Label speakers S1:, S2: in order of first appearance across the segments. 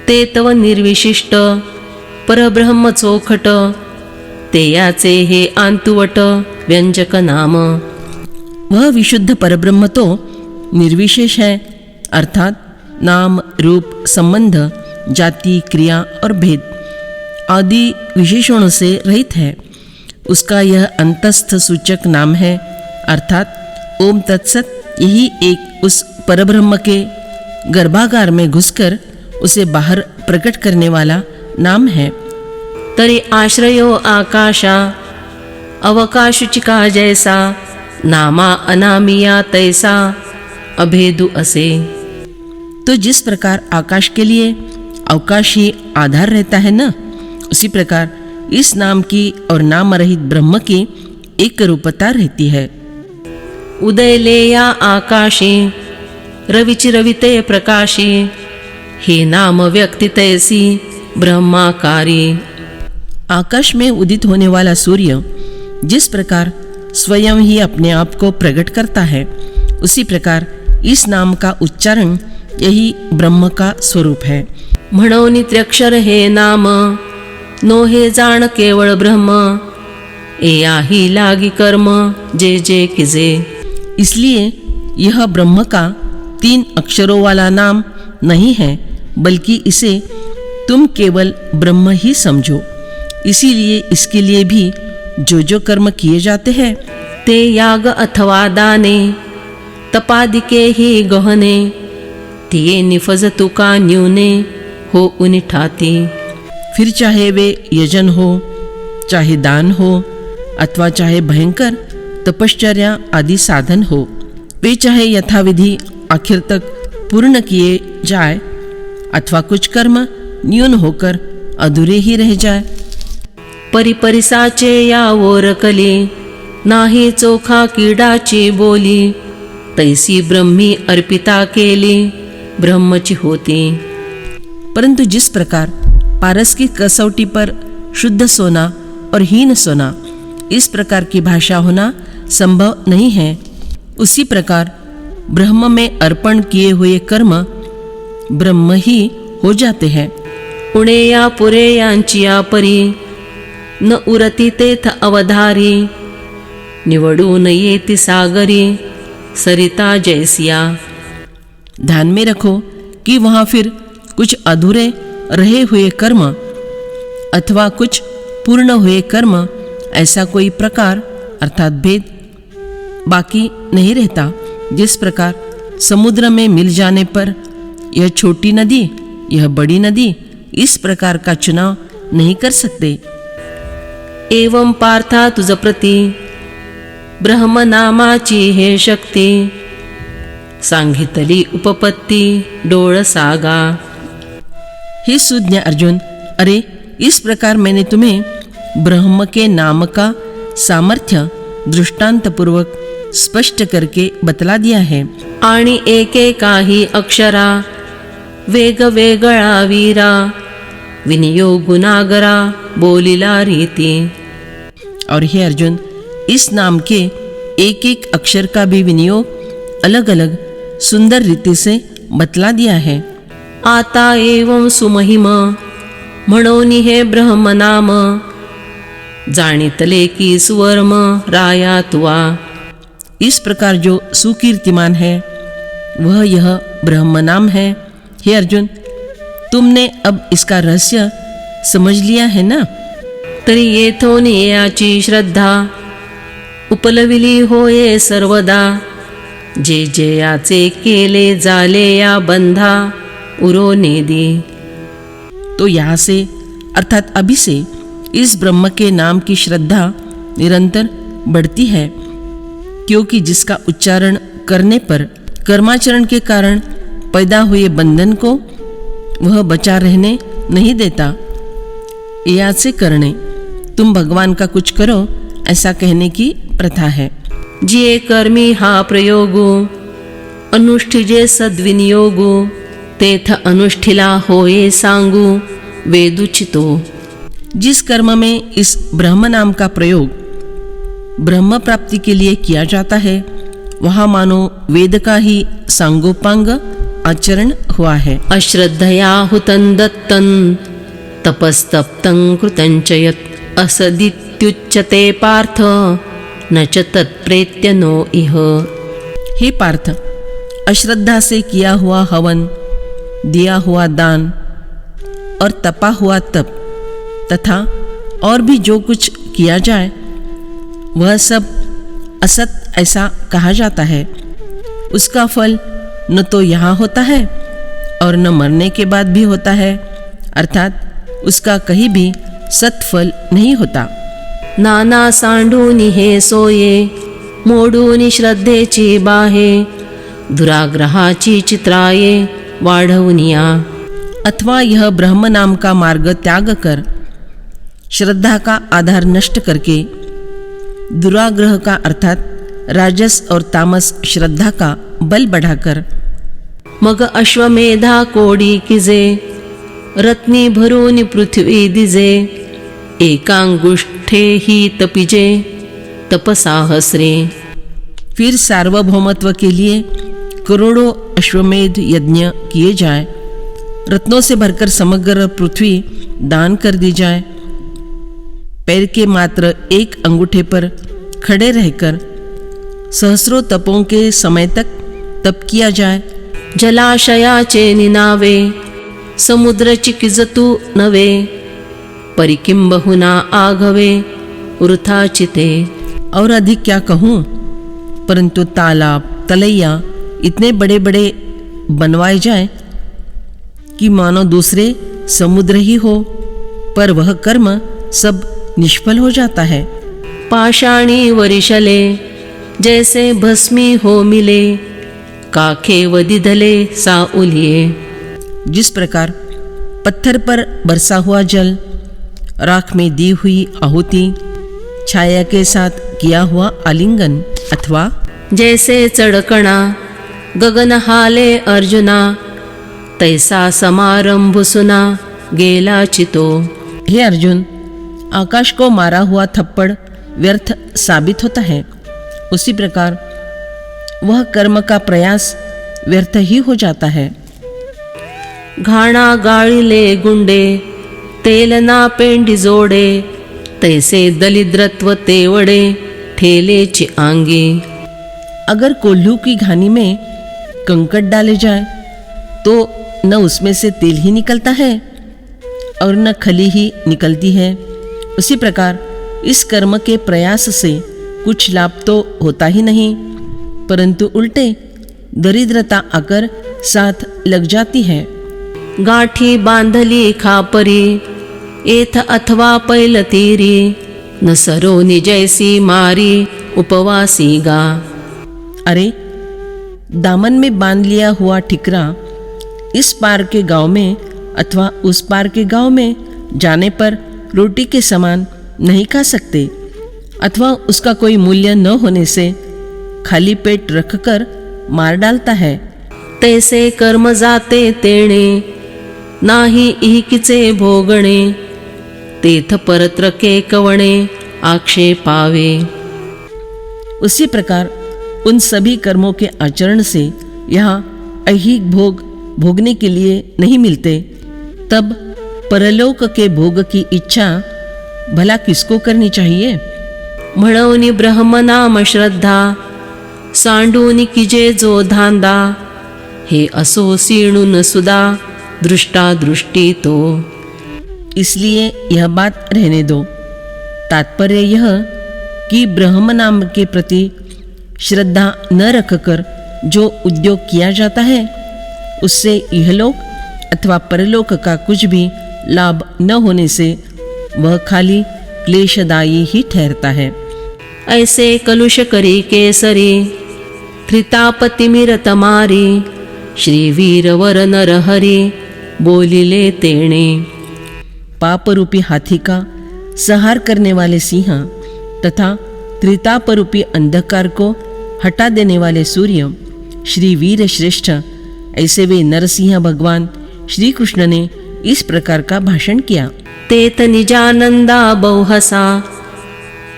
S1: ते तव निर्विशिष्ट परब्रह्म चोखट, ते याचे हे आंतुवट व्यंजक नाम।
S2: वह विशुद्ध परब्रह्म तो निर्विशेष है, अर्थात नाम रूप संबंध जाति क्रिया और भेद आदि विशेषणों से रहित है। उसका यह अंतस्थ सूचक नाम है, अर्थात ओम तत्सत। यही एक उस परब्रह्म के गर्भागार में घुसकर उसे बाहर प्रकट करने वाला नाम है।
S1: तरी आश्रयो आकाशा अवकाशचिका जैसा, नामा अनामिया तैसा अभेदु असे।
S2: तो जिस प्रकार आकाश के लिए अवकाश ही आधार रहता है न, उसी प्रकार इस नाम की और नाम रहित ब्रह्म की एक रूपता रहती है।
S1: उदयलेया आकाशी रविचिरविते प्रकाशी, हे नाम व्यक्ति तैसी ब्रह्माकारी।
S2: आकाश में उदित होने वाला सूर्य जिस प्रकार स्वयं ही अपने आप को प्रकट करता है, उसी प्रकार इस नाम का उच्चारण यही ब्रह्म का स्वरूप है।
S1: म्हणोनी त्र्यक्षर हे नाम, नो हे जाण केवळ ब्रह्म, एया ही लागी कर्म जे जे किजे।
S2: इसलिए यह ब्रह्म का 3 अक्षरों वाला नाम नहीं है, बल्कि इसे तुम केवल ब्रह्म ही समझो। इसीलिए इसके लिए भी जो कर्म किए जाते हैं,
S1: ते याग अथवा दाने तपादिके ही गहने, तिये निफज तुका न्यूने हो उनिठाती।
S2: फिर चाहे वे यजन हो, चाहे दान हो, अथवा चाहे भयंकर तपश्चर्या आदि साधन हो, वे चाहे यथाविधि आखिर तक पूर्ण किए जाए, अथवा कुछ कर्म न्यून होकर अधूरे ही रह जाए।
S1: परिपरिसाचे या ओरकली, नाही चोखा किडाची बोली, तैसी ब्रह्मी अर्पिता केली ब्रह्मची होती।
S2: परंतु जिस प्रकार पारस की कसौटी पर शुद्ध सोना और हीन सोना इस प्रकार की भाषा होना संभव नहीं है, उसी प्रकार ब्रह्म में अर्पण किए हुए कर्म ब्रह्म ही हो जाते हैं।
S1: उणे या पुरे यांची या परी, न उरती तेथ अवधारी, निवडून येती सागरी सरिता जैसिया।
S2: ध्यान में रखो कि वहाँ फिर कुछ अधूरे रहे हुए कर्म अथवा कुछ पूर्ण हुए कर्म ऐसा कोई प्रकार अर्थात भेद बाकी नहीं रहता। जिस प्रकार समुद्र में मिल जाने पर यह छोटी नदी यह बड़ी नदी इस प्रकार का चुनाव नहीं कर सकते।
S1: एवं पार्था तुझ प्रती ब्रह्म नामाची हे शक्ती, सांगितली उपपत्ती डोळ सागा।
S2: हे सुज्ञ अर्जुन, अरे इस प्रकार मैंने तुम्हें ब्रह्म के नाम का सामर्थ्य दृष्टांत पूर्वक स्पष्ट करके बतला दिया है।
S1: आणि एकेकाही अक्षरा वेग वेगळा वीरा, विनियोग गुनागरा बोलिला रीति।
S2: और हे अर्जुन, इस नाम के एक एक अक्षर का भी विनियोग अलग अलग सुंदर रीति से बतला दिया है।
S1: आता एवं सुमहिम म्हणोनी हे ब्रह्म नाम, जाणितले की सुवर्म राया तुआ।
S2: इस प्रकार जो सुकीर्तिमान है वह यह ब्रह्म नाम है। हे अर्जुन, तुमने अब इसका रहस्य समझ लिया है ना?
S1: तरी येथोनी याची श्रद्धा उपलविली होये सर्वदा, जे जे याचे केले जाले या बंधा उरो नेदी।
S2: तो यहाँ से अर्थात अभी से इस ब्रह्म के नाम की श्रद्धा निरंतर बढ़ती है, क्योंकि जिसका उच्चारण करने पर कर्माचरण के कारण पैदा हुए बंधन को वह बचा रहने नहीं देता। याद से करने तुम भगवान का कुछ करो ऐसा कहने की प्रथा है।
S1: जिये कर्मी हा प्रयोगो अनुष्ठिजे सद्विनियोगो, तेथ अनुष्ठिला होये सांगू वेदुचितो।
S2: जिस कर्म में इस ब्रह्म नाम का प्रयोग ब्रह्म प्राप्ति के लिए किया जाता है, वहाँ मानो वेद का ही सांगोपांग आचरण हुआ है।
S1: अश्रद्धया हुतं दत्तं तपस्तप्तं कृतं च यत् असदित्युच्यते पार्थ न च तत्प्रेत्य नो इह।
S2: हे पार्थ, अश्रद्धा से किया हुआ हवन, दिया हुआ दान और तपा हुआ तप तथा और भी जो कुछ किया जाए वह सब असत ऐसा कहा जाता है। उसका फल न तो यहाँ होता है और न मरने के बाद भी होता है, अर्थात उसका कहीं भी सत्फल नहीं होता।
S1: नाना सांडूनि हे सोये मोडूनि श्रद्धेची बाहे दुराग्रहाची चित्राये वाढवनिया।
S2: अथवा यह ब्रह्म नाम का मार्ग त्याग कर श्रद्धा का आधार नष्ट करके दुराग्रह का अर्थात राजस और तामस श्रद्धा का बल बढ़ाकर
S1: मग अश्वमेधा कोडी किजे रत्नी भरून पृथ्वी दिजे एकांगुष्ठे ही तपिजे तपसाहस्रे।
S2: फिर सार्वभौमत्व के लिए करोड़ों अश्वमेध यज्ञ किए जाए, रत्नों से भरकर समग्र पृथ्वी दान कर दी जाए, पैर के मात्र एक अंगूठे पर खड़े रहकर सहस्रों तपों के समय तक तप किया जाए,
S1: जलाशयाचे निनावे समुद्र चिकिजतु नवे परिकिम बहुना आघवे वृथाचिते।
S2: और अधिक क्या कहूँ, परंतु तालाब तलैया इतने बड़े बड़े बनवाए जाए कि मानो दूसरे समुद्र ही हो, पर वह कर्म सब निष्फल हो जाता है।
S1: पाषाणी वरिशले जैसे भस्मी हो मिले काखे वदिधले सा उलिए।
S2: जिस प्रकार पत्थर पर बरसा हुआ जल, राख में दी हुई आहुति, छाया के साथ किया हुआ आलिंगन, अथवा
S1: जैसे चढ़कणा गगन हाले अर्जुना तैसा समारंभ सुना गेला चितो।
S2: हे अर्जुन, आकाश को मारा हुआ थप्पड़ व्यर्थ साबित होता है, उसी प्रकार वह कर्म का प्रयास व्यर्थ ही हो जाता है।
S1: घाणा गाळिले गुंडे तेलना पेंडी जोडे तैसे दलिद्रत्व तेवडे ठेलेची आंगी।
S2: अगर कोल्हू की घानी में कंकड़ डाले जाए तो न उसमें से तेल ही निकलता है और न खली ही निकलती है, उसी प्रकार इस कर्म के प्रयास से कुछ लाभ तो होता ही नहीं, परंतु उल्टे दरिद्रता आकर साथ लग जाती है।
S1: गाठी बांधली खापरी एथ अथवा पैलतीरी न सरोनी जैसी मारी उपवासी गा।
S2: अरे, दामन में बांध लिया हुआ ठिकरा इस पार के गांव में अथवा उस पार के गांव में जाने पर रोटी के समान नहीं खा सकते, अथवा उसका कोई मूल्य न होने से खाली पेट रखकर मार डालता है।
S1: तैसे कर्म जाते तेणे नाही इहकीचे भोगणे तेथ परत्रके कवणे आक्षेपावे।
S2: उसी प्रकार उन सभी कर्मों के आचरण से यहाँ ऐहिक भोग भोगने के लिए नहीं मिलते, तब परलोक के भोग की इच्छा भला किसको करनी चाहिए।
S1: म्हणून ब्रह्मनाम श्रद्धा सांडून किजे जो धांदा हे असो सीणून सुदा दृष्टा दृष्टि तो।
S2: इसलिए यह बात रहने दो। तात्पर्य यह कि ब्रह्म नाम के प्रति श्रद्धा न रखकर जो उद्योग किया जाता है उससे इहलोक अथवा परलोक का कुछ भी लाभ न होने से वह खाली क्लेशदायी ही ठहरता है।
S1: ऐसे कलुष करी केसरी त्रितापतिमिरत मारी श्री वीरवर नरहरी बोलिले तेणे।
S2: पाप रूपी हाथी का संहार करने वाले सिंह तथा त्रिताप रूपी अंधकार को हटा देने वाले सूर्य श्री वीर श्रेष्ठ, ऐसे वे नरसिंह भगवान श्री कृष्ण ने इस प्रकार का भाषण किया।
S1: तेत निजानंदा बहुहसा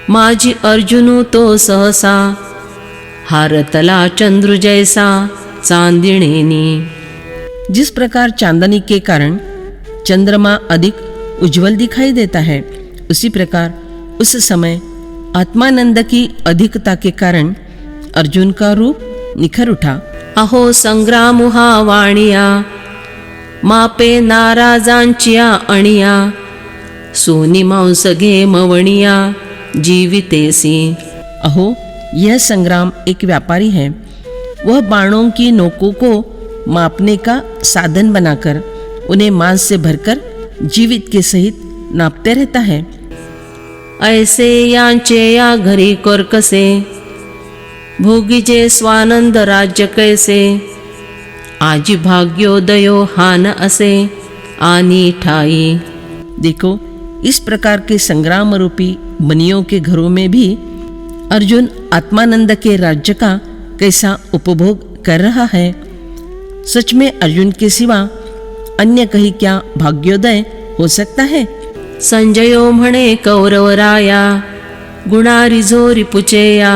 S1: माझी अर्जुनु तो सहसा हारतला चंद्र जैसा चांदिणेनी।
S2: जिस प्रकार चांदनी के कारण चंद्रमा अधिक उज्जवल दिखाई देता है, उसी प्रकार उस समय आत्मानंद की अधिकता के कारण अर्जुन का रूप निखर उठा।
S1: अहो संग्राम हा वाणिया, मापे नाराजांचिया अणिया, सोनी मांस घे मवणिया, जीवितेसी।
S2: अहो, यह संग्राम एक व्यापारी है। वह बाणों की नोकों को मापने का साधन बनाकर उन्हें मांस से भरकर जीवित के सहित नापते रहता है।
S1: ऐसे यांचे या घरी कोरकसे, भोगीजे स्वानंद राज्य कैसे, आजी भाग्योदयो हान असे आनी ठाई।
S2: देखो, इस प्रकार के संग्राम रूपी बनियों के घरों में भी अर्जुन आत्मानंद के राज्य का कैसा उपभोग कर रहा है। सच में अर्जुन के सिवा अन्य कहीं क्या भाग्योदय हो सकता है।
S1: संजयो म्हणे कौरवराया, गुणारी जोरी पुचेया,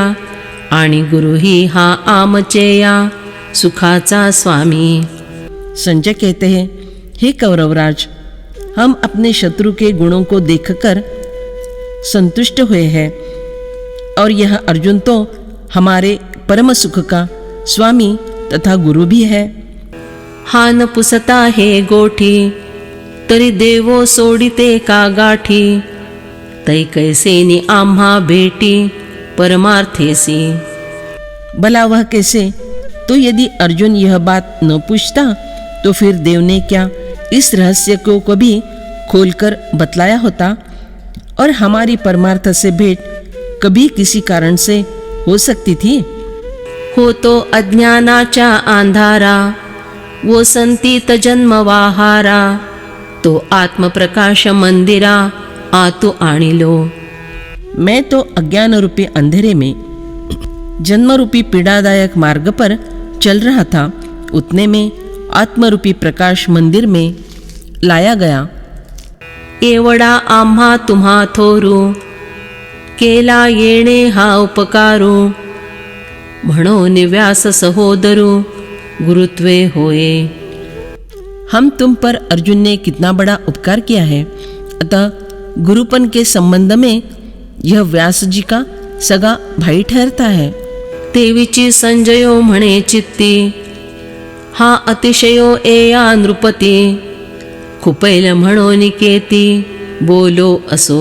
S1: आणि गुरुही हा आमचेया, सुखाचा स्वामी।
S2: संजय कहते हैं, हे कौरवराज, हम अपने शत्रु के गुणों को देखकर संतुष्ट हुए हैं, और यह अर्जुन तो हमारे परम सुख का स्वामी तथा गुरु भी है।
S1: हान पुसता हे गोठी, तरी देवो सोडिते का गाठी, तै कैसेनी आम्हा भेटी परमार्थेसी।
S2: भला वह कैसे? तो यदि अर्जुन यह बात न पूछता तो फिर देव ने क्या इस रहस्य को कभी खोलकर बतलाया होता, और हमारी परमार्थ से भेंट कभी किसी कारण से हो सकती थी।
S1: हो तो अज्ञानाचा अंधारा, वो संतीत जन्मवाहारा, तो आत्मप्रकाश मंदिरा आतु आणिलो।
S2: मैं तो अज्ञान रूपी अंधेरे में जन्म रूपी पीड़ादायक मार्ग पर चल रहा था, उतने में आत्मरूपी प्रकाश मंदिर में लाया गया।
S1: एवढा आम्हा तुम्हा थोरू, केला येणे हा उपकारू, म्हणून व्यास सहोदरू गुरुत्वे होए।
S2: हम तुम पर अर्जुन ने कितना बड़ा उपकार किया है, अतः गुरुपन के संबंध में यह व्यास जी का सगा भाई ठहरता है।
S1: तेवीची संजयो म्हणे चित्ती, हा अतिशयो एया नृपती, खुपैल म्हणून केती बोलो असो।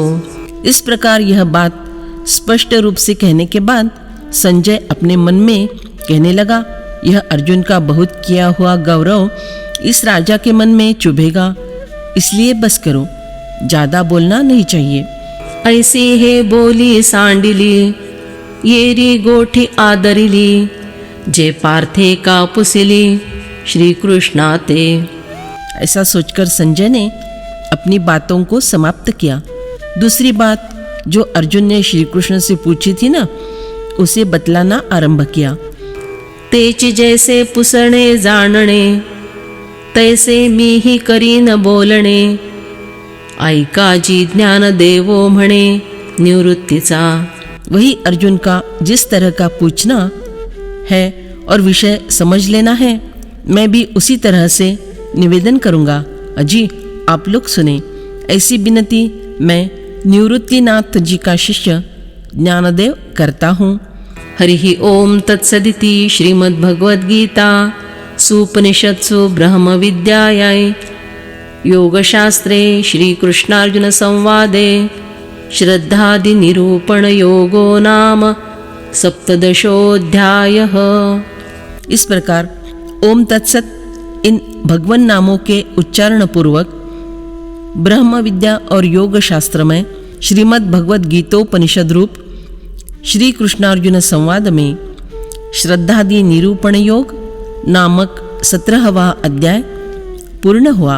S2: इस प्रकार यह बात स्पष्ट रूप से कहने के बाद संजय अपने मन में कहने लगा, यह अर्जुन का बहुत किया हुआ गौरव इस राजा के मन में चुभेगा, इसलिए बस करो, ज्यादा बोलना नहीं चाहिए।
S1: ऐसी हे बोली सांडिली, येरी गोठी आदरिली, जे पार्थे का पुसिली श्री कृष्णा ते।
S2: ऐसा सोचकर संजय ने अपनी बातों को समाप्त किया। दूसरी बात जो अर्जुन ने श्री कृष्ण से पूछी थी ना, उसे बतलाना आरंभ किया।
S1: तेची जैसे पुसणे जाणणे, तैसे मी ही करीन बोलणे, ऐका जी ज्ञान देवो म्हणे निवृत्तीचा।
S2: वही अर्जुन का जिस तरह का पूछना है और विषय समझ लेना है, मैं भी उसी तरह से निवेदन करूंगा। अजी आप लोग सुने, ऐसी विनती मैं निवृत्तिनाथ जी का शिष्य ज्ञानदेव करता हूँ।
S1: हरि ओम तत्सदिति श्रीमद्भगवद्गीता सुपनिषत्सु ब्रह्मविद्यायां योगशास्त्रे श्रीकृष्णार्जुन संवादे श्रद्धादि निरूपण योगो नाम सप्तदशोऽध्यायः।
S2: इस प्रकार ओम तत्सत इन भगवान नामों के उच्चारण पूर्वक ब्रह्म विद्या और योग शास्त्र में श्रीमद् भगवद गीतोपनिषद रूप श्री कृष्णार्जुन संवाद में श्रद्धादि निरूपण योग नामक 17वां अध्याय पूर्ण हुआ।